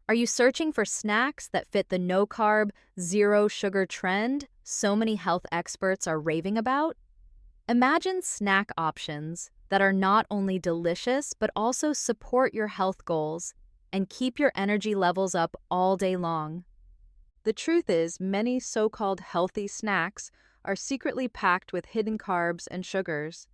Are you searching for snacks that fit the no-carb, zero-sugar trend so many health experts are raving about? Imagine snack options that are not only delicious but also support your health goals and keep your energy levels up all day long. The truth is, many so-called healthy snacks are secretly packed with hidden carbs and sugars.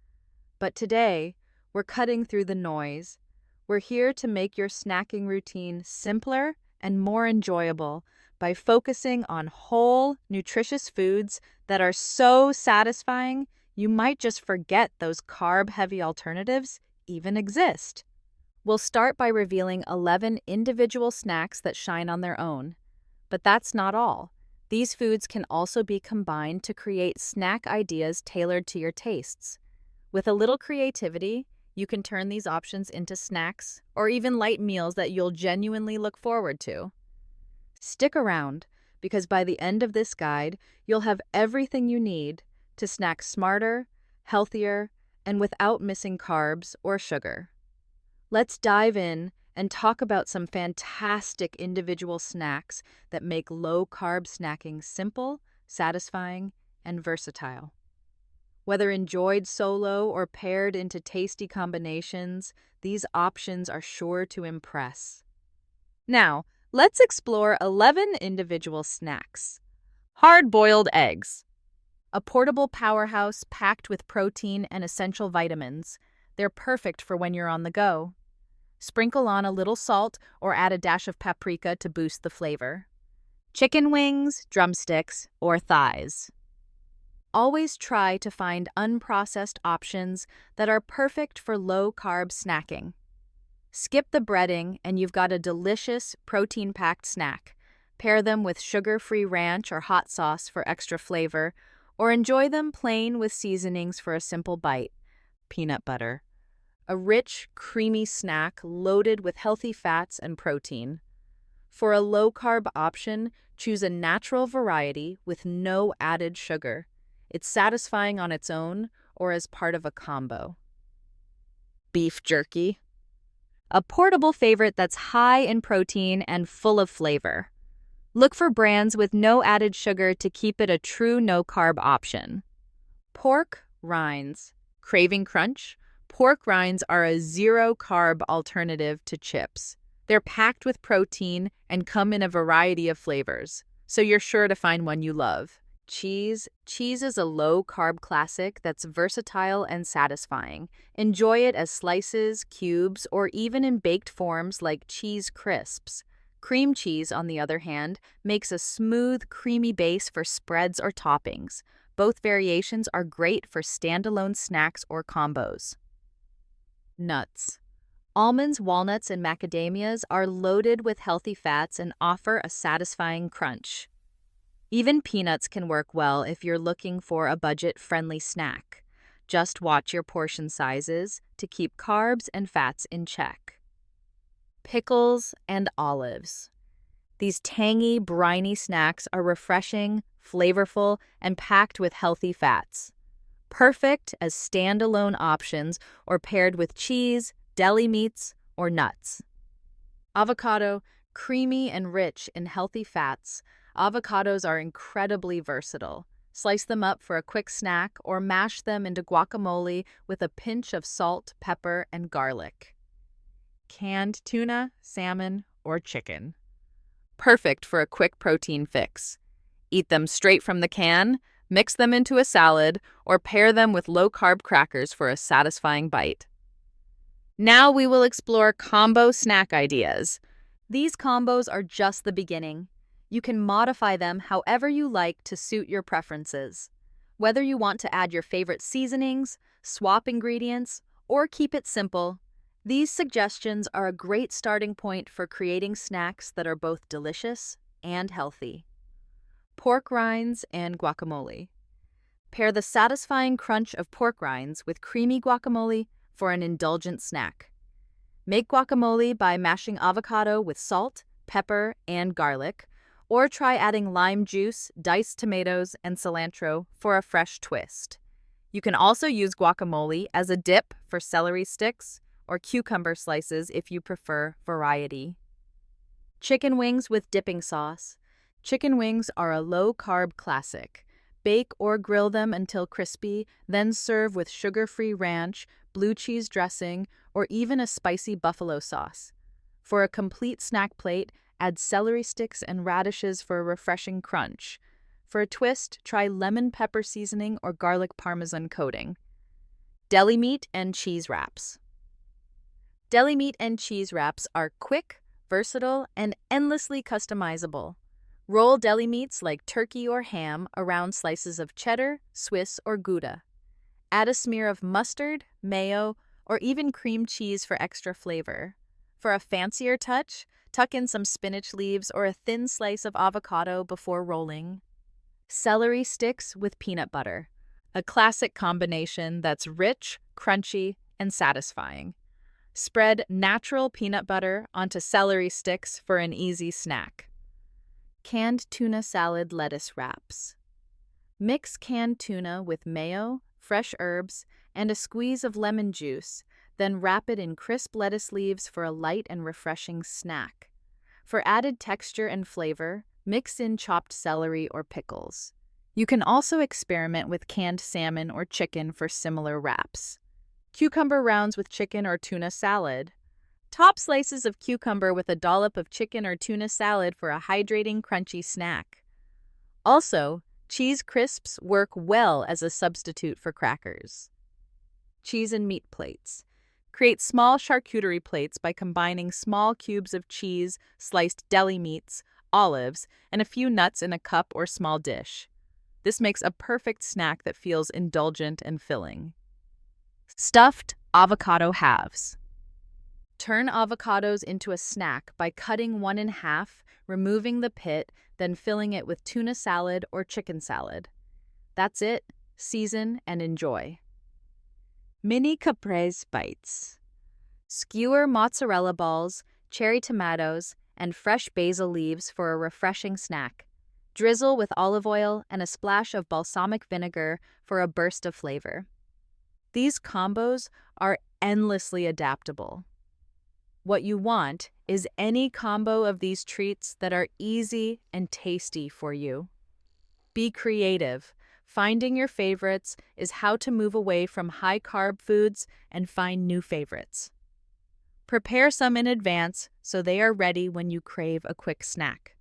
But today, we're cutting through the noise. We're here to make your snacking routine simpler and more enjoyable by focusing on whole, nutritious foods that are so satisfying you might just forget those carb-heavy alternatives even exist. We'll start by revealing 11 individual snacks that shine on their own. But that's not all. These foods can also be combined to create snack ideas tailored to your tastes. With a little creativity, you can turn these options into snacks or even light meals that you'll genuinely look forward to. Stick around, because by the end of this guide, you'll have everything you need to snack smarter, healthier, and without missing carbs or sugar. Let's dive in and talk about some fantastic individual snacks that make low-carb snacking simple, satisfying, and versatile. Whether enjoyed solo or paired into tasty combinations, these options are sure to impress. Now, let's explore 11 individual snacks. Hard-boiled eggs. A portable powerhouse packed with protein and essential vitamins. They're perfect for when you're on the go. Sprinkle on a little salt or add a dash of paprika to boost the flavor. Chicken wings, drumsticks, or thighs. Always try to find unprocessed options that are perfect for low-carb snacking. Skip the breading and you've got a delicious, protein-packed snack. Pair them with sugar-free ranch or hot sauce for extra flavor, or enjoy them plain with seasonings for a simple bite. Peanut butter. A rich, creamy snack loaded with healthy fats and protein. For a low-carb option, choose a natural variety with no added sugar. It's satisfying on its own or as part of a combo. Beef jerky. A portable favorite that's high in protein and full of flavor. Look for brands with no added sugar to keep it a true no-carb option. Pork rinds. Craving crunch? Pork rinds are a zero-carb alternative to chips. They're packed with protein and come in a variety of flavors, so you're sure to find one you love. Cheese. Cheese is a low-carb classic that's versatile and satisfying. Enjoy it as slices, cubes, or even in baked forms like cheese crisps. Cream cheese, on the other hand, makes a smooth, creamy base for spreads or toppings. Both variations are great for standalone snacks or combos. Nuts. Almonds, walnuts, and macadamias are loaded with healthy fats and offer a satisfying crunch. Even peanuts can work well if you're looking for a budget-friendly snack. Just watch your portion sizes to keep carbs and fats in check. Pickles and olives. These tangy, briny snacks are refreshing, flavorful, and packed with healthy fats. Perfect as standalone options or paired with cheese, deli meats, or nuts. Avocado, creamy and rich in healthy fats. Avocados are incredibly versatile. Slice them up for a quick snack or mash them into guacamole with a pinch of salt, pepper, and garlic. Canned tuna, salmon, or chicken. Perfect for a quick protein fix. Eat them straight from the can, mix them into a salad, or pair them with low-carb crackers for a satisfying bite. Now we will explore combo snack ideas. These combos are just the beginning. You can modify them however you like to suit your preferences. Whether you want to add your favorite seasonings, swap ingredients, or keep it simple, these suggestions are a great starting point for creating snacks that are both delicious and healthy. Pork rinds and guacamole. Pair the satisfying crunch of pork rinds with creamy guacamole for an indulgent snack. Make guacamole by mashing avocado with salt, pepper, and garlic, or try adding lime juice, diced tomatoes, and cilantro for a fresh twist. You can also use guacamole as a dip for celery sticks or cucumber slices if you prefer variety. Chicken wings with dipping sauce. Chicken wings are a low-carb classic. Bake or grill them until crispy, then serve with sugar-free ranch, blue cheese dressing, or even a spicy buffalo sauce. For a complete snack plate, add celery sticks and radishes for a refreshing crunch. For a twist, try lemon pepper seasoning or garlic parmesan coating. Deli meat and cheese wraps. Deli meat and cheese wraps are quick, versatile, and endlessly customizable. Roll deli meats like turkey or ham around slices of cheddar, Swiss, or Gouda. Add a smear of mustard, mayo, or even cream cheese for extra flavor. For a fancier touch, tuck in some spinach leaves or a thin slice of avocado before rolling. Celery sticks with peanut butter. A classic combination that's rich, crunchy, and satisfying. Spread natural peanut butter onto celery sticks for an easy snack. Canned tuna salad lettuce wraps. Mix canned tuna with mayo, fresh herbs, and a squeeze of lemon juice, then wrap it in crisp lettuce leaves for a light and refreshing snack. For added texture and flavor, mix in chopped celery or pickles. You can also experiment with canned salmon or chicken for similar wraps. Cucumber rounds with chicken or tuna salad. Top slices of cucumber with a dollop of chicken or tuna salad for a hydrating, crunchy snack. Also, cheese crisps work well as a substitute for crackers. Cheese and meat plates. Create small charcuterie plates by combining small cubes of cheese, sliced deli meats, olives, and a few nuts in a cup or small dish. This makes a perfect snack that feels indulgent and filling. Stuffed avocado halves. Turn avocados into a snack by cutting one in half, removing the pit, then filling it with tuna salad or chicken salad. That's it. Season and enjoy. Mini caprese bites. Skewer mozzarella balls, cherry tomatoes, and fresh basil leaves for a refreshing snack. Drizzle with olive oil and a splash of balsamic vinegar for a burst of flavor. These combos are endlessly adaptable. What you want is any combo of these treats that are easy and tasty for you. Be creative. Finding your favorites is how to move away from high-carb foods and find new favorites. Prepare some in advance so they are ready when you crave a quick snack.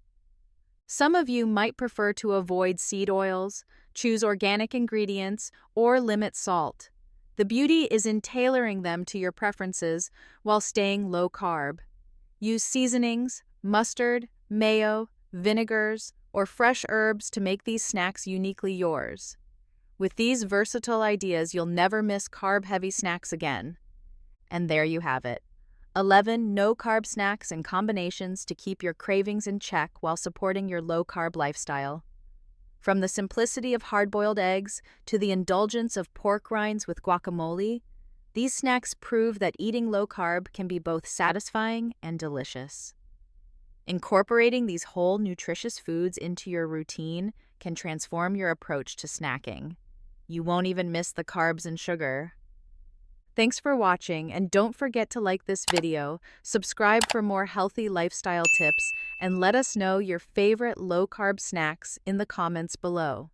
Some of you might prefer to avoid seed oils, choose organic ingredients, or limit salt. The beauty is in tailoring them to your preferences while staying low-carb. Use seasonings, mustard, mayo, vinegars, or fresh herbs to make these snacks uniquely yours. With these versatile ideas, you'll never miss carb-heavy snacks again. And there you have it. 11 no-carb snacks and combinations to keep your cravings in check while supporting your low-carb lifestyle. From the simplicity of hard-boiled eggs to the indulgence of pork rinds with guacamole, these snacks prove that eating low-carb can be both satisfying and delicious. Incorporating these whole, nutritious foods into your routine can transform your approach to snacking. You won't even miss the carbs and sugar. Thanks for watching, and don't forget to like this video, subscribe for more healthy lifestyle tips, and let us know your favorite low-carb snacks in the comments below.